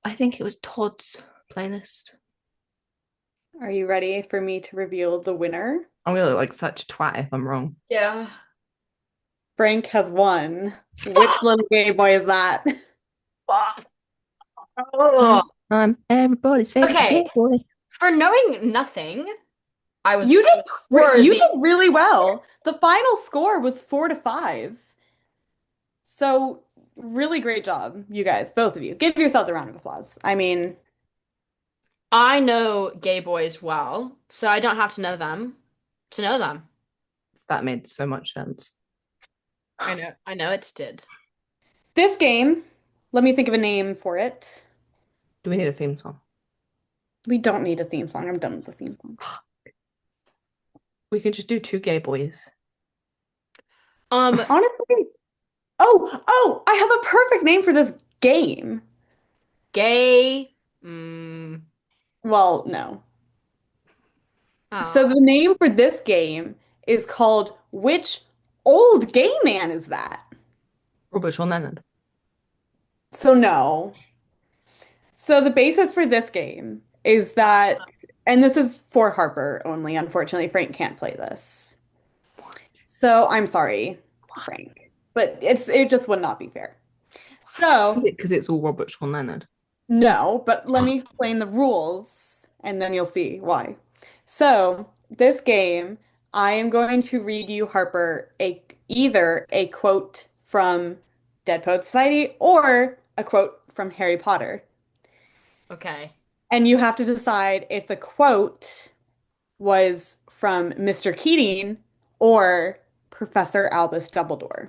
I think it was Todd's playlist. Are you ready for me to reveal the winner? I'm gonna look like such a twat if I'm wrong. Yeah. Frank has won. Which little gay boy is that? Fuck. Oh. I'm everybody's favorite Okay. gay boy. For knowing nothing, I was You I was you worthy. did really well. The final score was 4-5. So really great job, you guys, both of you. Give yourselves a round of applause. I mean, I know gay boys well, so I don't have to know them to know them. That made so much sense. I know it did. this game, let me think of a name for it. Do we need a theme song? We don't need a theme song. I'm done with the theme song. We can just do two gay boys. Um, Honestly, I have a perfect name for this game. gay. Mm, Well, no. So oh, the name for this game is called Which Old Gay Man Is That? Robert Sean Leonard. So no. So the basis for this game is that, and this is for Harper only, unfortunately, Frank can't play this. What? So I'm sorry, What? Frank, but it just would not be fair. Is So it because it's all Robert Sean Leonard? no, but let me explain the rules and then you'll see why. So this game, I am going to read you, Harper, either a quote from Dead Poet Society or a quote from Harry Potter. okay. And you have to decide if the quote was from Mr. Keating or Professor Albus Dumbledore.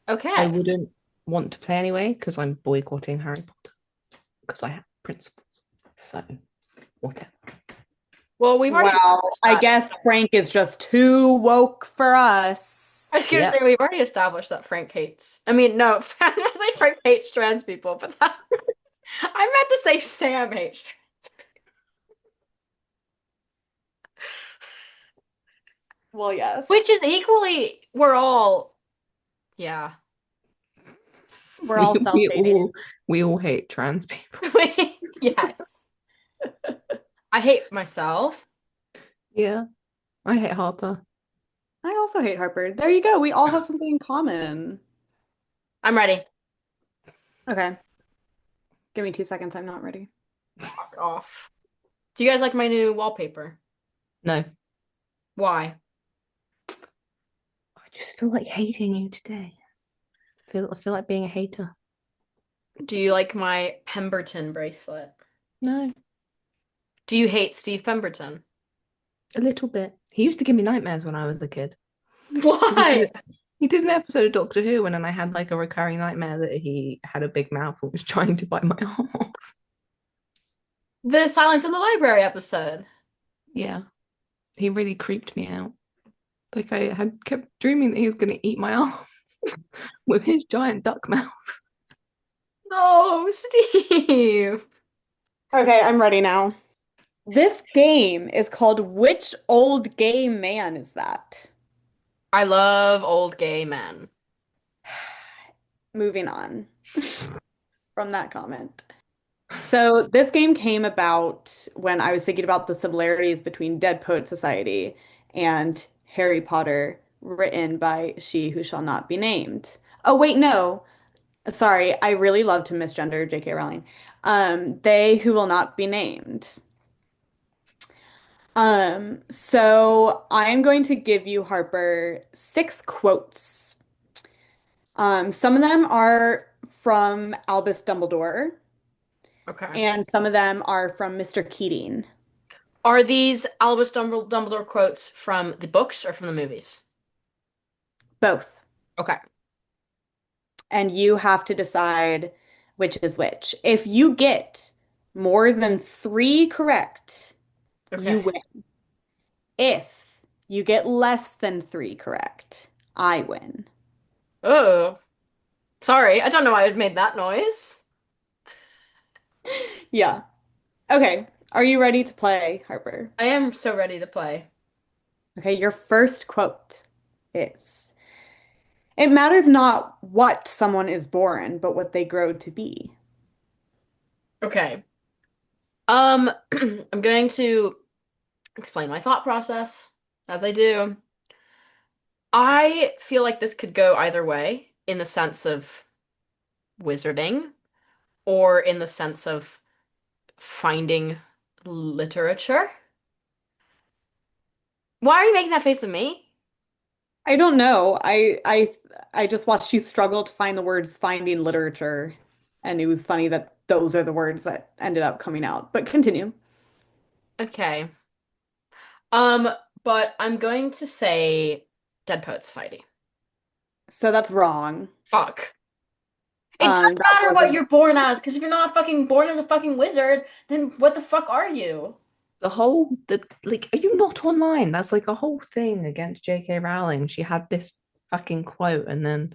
I Okay. wouldn't want to play anyway because I'm boycotting Harry Potter because I have principles. So whatever. Well, we've already Wow, established I that. guess Frank is just too woke for us. I was gonna Yeah, say we've already established that Frank hates. I mean, no, I was gonna say Frank hates trans people, but that, I meant to say Sam hates trans Well, which yes, is equally, we're all, yeah. we're we all we self-hating. all we all hate trans people. Yes. I hate myself. Yeah, I hate Harper. I also hate Harper. There you go. We all have something in common. I'm ready. Okay, give me 2 seconds. I'm not ready. Fuck off. Do you guys like my new wallpaper? No, Why? I just feel like hating you today. I feel like being a hater. Do you like my Pemberton bracelet? No, Do you hate Steve Pemberton? a little bit. He used to give me nightmares when I was a kid because Why? he did an episode of Doctor Who, and then I had like a recurring nightmare that he had a big mouth and was trying to bite my arm off. The Silence in the Library episode. Yeah, he really creeped me out. Like I had kept dreaming that he was going to eat my arm with his giant duck mouth. No, Steve. Okay, I'm ready now. This game is called Which Old Gay Man Is That? I love old gay men. Moving on from that comment. So this game came about when I was thinking about the similarities between Dead Poet Society and Harry Potter, written by She Who Shall Not Be Named. Oh, wait, no. Sorry, I really love to misgender J.K. Rowling. They Who Will Not Be Named. So I'm going to give you, Harper, six quotes. Some of them are from Albus Dumbledore, Okay. and some of them are from Mr. Keating. Are these Albus Dumbledore quotes from the books or from the movies? Both. Okay. And you have to decide which is which. If you get more than three correct, you Okay. win. If you get less than three correct, I win. Oh, sorry. I don't know why I made that noise. Yeah. Okay. Are you ready to play, Harper? I am so ready to play. Okay, your first quote is, "It matters not what someone is born, but what they grow to be." Okay. I'm going to explain my thought process as I do. I feel like this could go either way in the sense of wizarding or in the sense of finding literature. Why are you making that face at me? I don't know. I just watched you struggle to find the words finding literature, and it was funny that those are the words that ended up coming out. But continue. Okay. Um, but I'm going to say Dead Poet Society. So that's wrong. Fuck. It does That matter what wasn't. you're born as, because if you're not fucking born as a fucking wizard, then what the fuck are you? The like, are you not online? That's like a whole thing against J.K. Rowling. She had this fucking quote, and then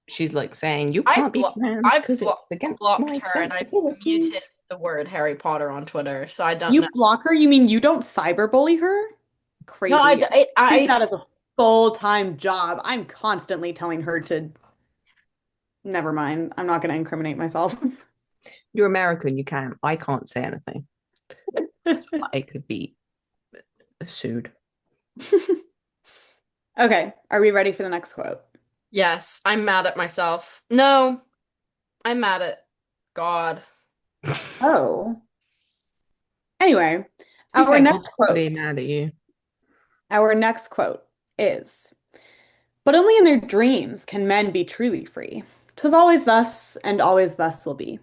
she's like saying you I've can't be blo banned I've because blo it's against blocked my her and I've muted sensibilities. the word Harry Potter on Twitter, so I don't know. You block her? You mean you don't cyberbully her? No, Crazy. I treat I that as a full-time job. I'm constantly telling her to. Never mind. I'm not going to incriminate myself. You're American, you can. I can't say anything. I could be sued. Okay, are we ready for the next quote? yes, I'm mad at myself. No, I'm mad at God. Oh. Anyway, To be our fair, next God's quote, probably mad at you. our next quote is, "But only in their dreams can men be truly free. 'Twas always thus, and always thus will be."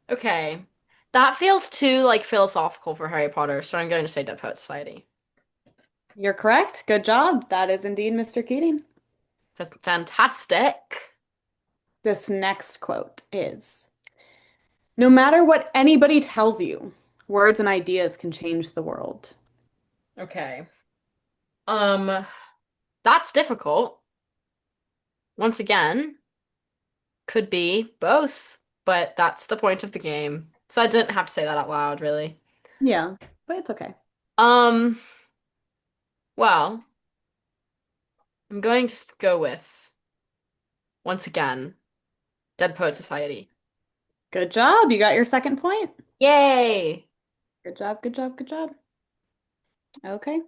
Okay. That feels too like philosophical for Harry Potter, so I'm going to say Dead Poet Society. You're correct. Good job. That is indeed Mr. Keating. That's fantastic. This next quote is, "No matter what anybody tells you, words and ideas can change the world." Okay. Um, that's difficult. Once again, could be both, but that's the point of the game. So I didn't have to say that out loud, really. Yeah, but it's okay. Um, well, I'm going to go with, once again, Dead Poet Society. Good job. You got your second point. Yay! Good job, good job, good job. Okay.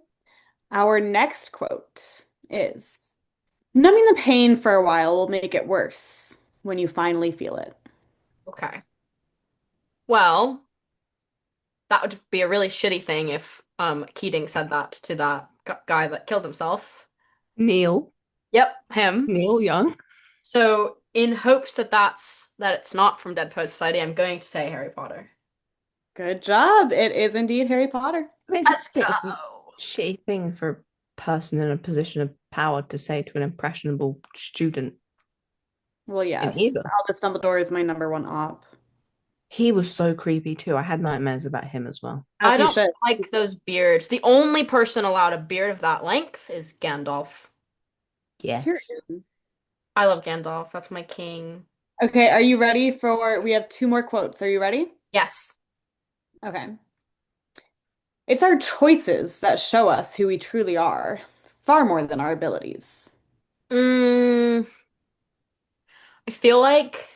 Our next quote is, "Numbing the pain for a while will make it worse when you finally feel it." Okay. Well, that would be a really shitty thing if Keating said that to that guy that killed himself. Neil, Yep, him. Neil Young. So in hopes that it's not from Dead Poet Society, I'm going to say Harry Potter. Good job. It is indeed Harry Potter. I mean, it's a Let's bit of a go. shitty thing for a person in a position of power to say to an impressionable student Well, in yes. either. Albus Dumbledore is my number one op. He was so creepy too. I had nightmares about him as well. As I you don't should. like those beards. The only person allowed a beard of that length is Gandalf. Yes. Period. I love Gandalf. That's my king. Okay, are you ready for, we have two more quotes. Are you ready? Yes. Okay. It's our choices that show us who we truly are, far more than our abilities. Mm, I feel like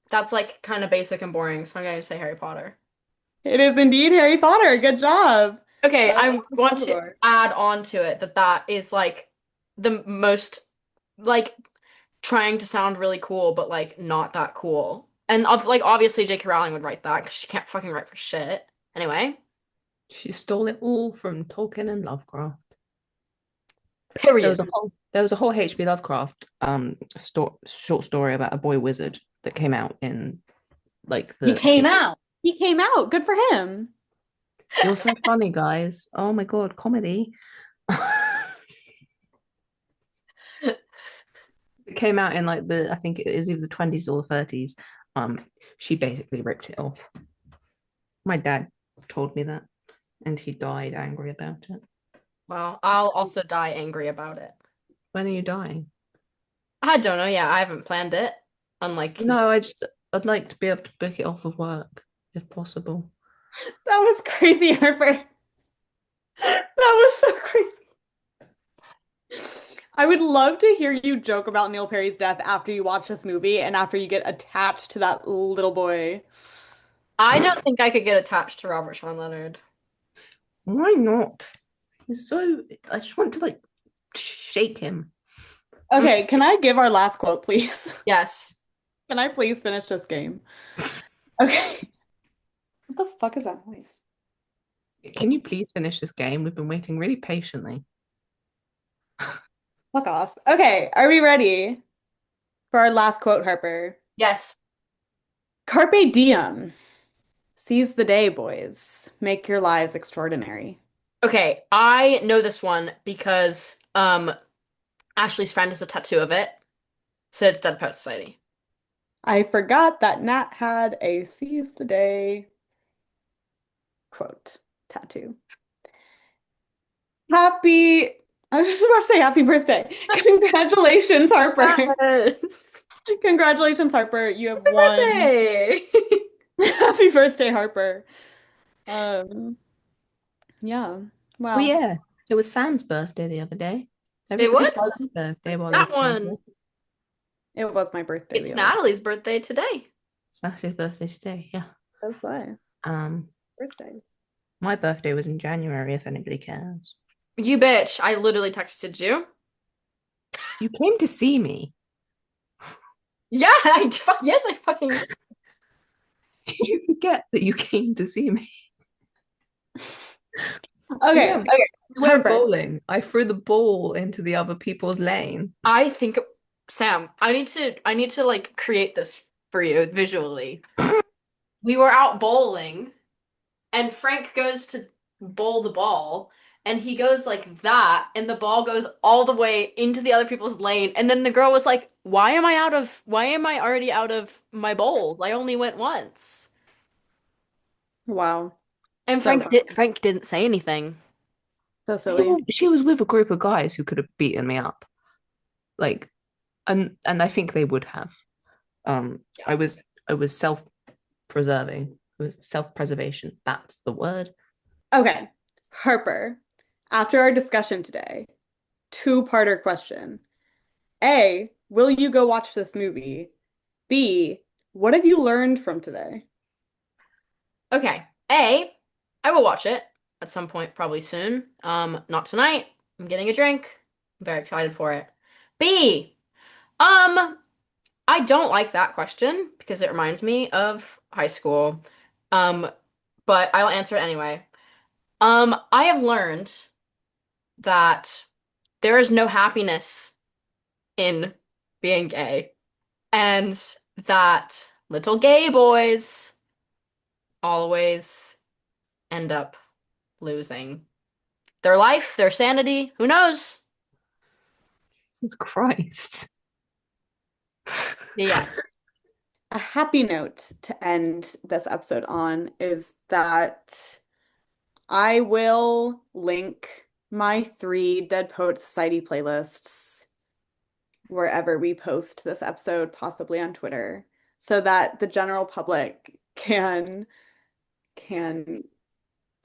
that's like kind of basic and boring, so I'm going to say Harry Potter. It is indeed Harry Potter. Good job. Okay, That I was want to Dumbledore. add on to it that that is like the most like trying to sound really cool, but like not that cool. And of like obviously J.K. Rowling would write that because she can't fucking write for shit. Anyway, She stole it all from Tolkien and Lovecraft. period. There was a whole H.P. Lovecraft short story about a boy wizard that came out in like He the came out. He came out. Good for him. you're so funny, guys. Oh my god, comedy. It came out in like the I think it was either the 20s or the 30s. She basically ripped it off. My dad told me that, and he died angry about it. Well, I'll also die angry about it. When are you dying? I don't know. Yeah, I haven't planned it. Unlike No, I'd like to be able to book it off of work if possible. That was crazy, Harper. That was so crazy. I would love to hear you joke about Neil Perry's death after you watch this movie and after you get attached to that little boy. I don't think I could get attached to Robert Sean Leonard. Why not? He's so. I just want to like shake him. Mm, Okay, can I give our last quote, please? yes. Can I please finish this game? Okay. What the fuck is that noise? Can you please finish this game? We've been waiting really patiently. Fuck off. Okay, are we ready for our last quote, Harper? Yes. Carpe diem. Seize the day, boys. Make your lives extraordinary. Okay, I know this one because Ashley's friend has a tattoo of it. So it's Dead Poet Society. I forgot that Nat had a seize the day quote tattoo. Happy, I was just about to say happy birthday. Congratulations, Harper. Yes. Congratulations, Harper. You have Happy won. birthday! Happy birthday, Harper. Um, yeah. Oh Wow. yeah, it was Sam's birthday the other day. It Everybody said was his birthday while they that sang one. it. It was my birthday It's the other day. Natalie's birthday today. It's Natalie's birthday today. Yeah. That's why. Um, Birthdays. my birthday was in January. If anybody cares, You bitch. I literally texted you. you came to see me. Yeah, yes, I fucking Did you forget that you came to see me? Okay, Yeah, okay. we went Harper. bowling. I threw the ball into the other people's lane. I think Sam, I need to like create this for you visually. We were out bowling and Frank goes to bowl the ball and he goes like that and the ball goes all the way into the other people's lane and then the girl was like, why am I already out of my bowls? I only went once." Wow. And So dumb. Frank didn't say anything. So silly. She was with a group of guys who could have beaten me up. Like, and I think they would have. Yeah. I was self-preserving. It was self-preservation. That's the word. Okay. Harper. After our discussion today, two-parter question. A, will you go watch this movie? B, what have you learned from today? Okay. A, I will watch it at some point, probably soon. Not tonight. I'm getting a drink. I'm very excited for it. B, I don't like that question because it reminds me of high school. Um, but I'll answer it anyway. I have learned that there is no happiness in being gay, and that little gay boys always end up losing their life, their sanity, who knows? Jesus Christ. Yeah. A happy note to end this episode on is that I will link my three Dead Poet Society playlists wherever we post this episode, possibly on Twitter, so that the general public can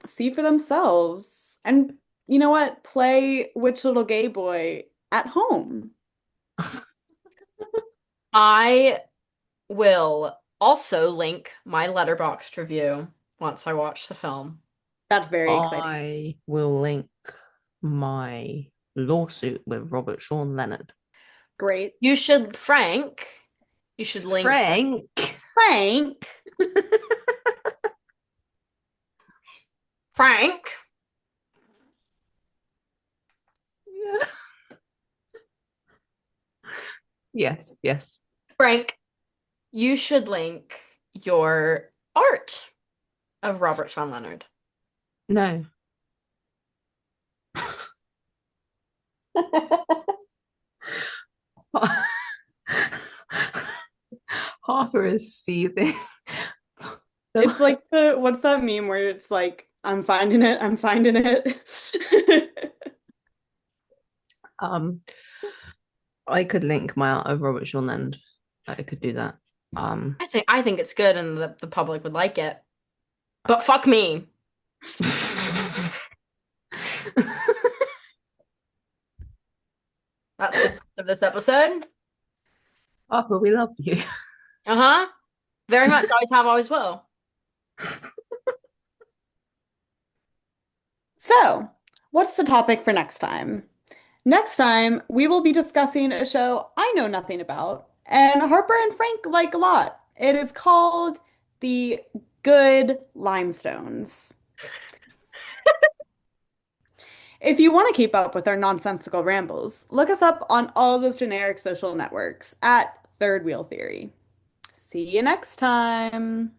see for themselves and you know what? Play Which Little Gay Boy at home. I will also link my Letterboxd review once I watch the film. That's very exciting. I will link my lawsuit with Robert Sean Leonard. Great. You should link Frank. Frank. Frank. Yeah. Yes, yes. Frank, you should link your art of Robert Sean Leonard. No. Harper is seething. It's like what's that meme where it's like, I'm finding it, I'm finding it. Um, I could link my art of Robert Sean Leonard. I could do that. I think it's good and the public would like it. But fuck me. That's the gist of this episode. Harper, we love you. Uh-huh. Very much. Always have, always will. So, what's the topic for next time? Next time, we will be discussing a show I know nothing about, and Harper and Frank like a lot. It is called The Good Limestones. If you want to keep up with our nonsensical rambles, look us up on all those generic social networks at Third Wheel Theory. See you next time.